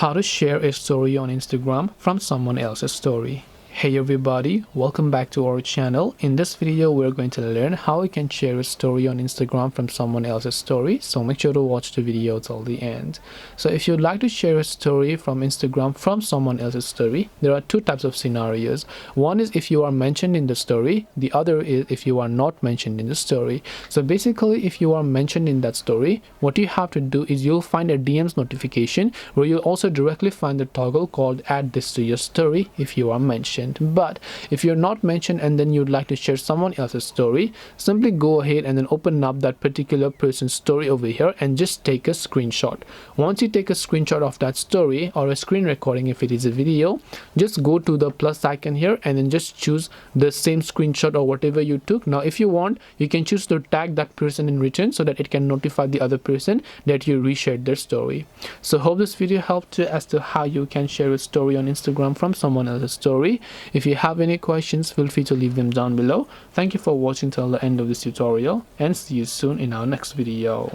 How to share a story on Instagram from someone else's story. Hey everybody, welcome back to our channel. In this video we're going to learn how we can share a story on Instagram from someone else's story, so make sure to watch the video till the end. So if you'd like to share a story from Instagram from someone else's story, there are two types of scenarios. One is if you are mentioned in the story, the other is if you are not mentioned in the story. So basically, if you are mentioned in that story, what you have to do is you'll find a DMs notification where you'll also directly find the toggle called add this to your story if you are mentioned. But if you're not mentioned and then you'd like to share someone else's story, simply go ahead and then open up that particular person's story over here and just take a screenshot. Once you take a screenshot of that story, or a screen recording if it is a video, just go to the plus icon here and then just choose the same screenshot or whatever you took. Now if you want, you can choose to tag that person in return so that it can notify the other person that you reshared their story. So hope this video helped you as to how you can share a story on Instagram from someone else's story. If you have any questions, feel free to leave them down below. Thank you for watching till the end of this tutorial, and see you soon in our next video.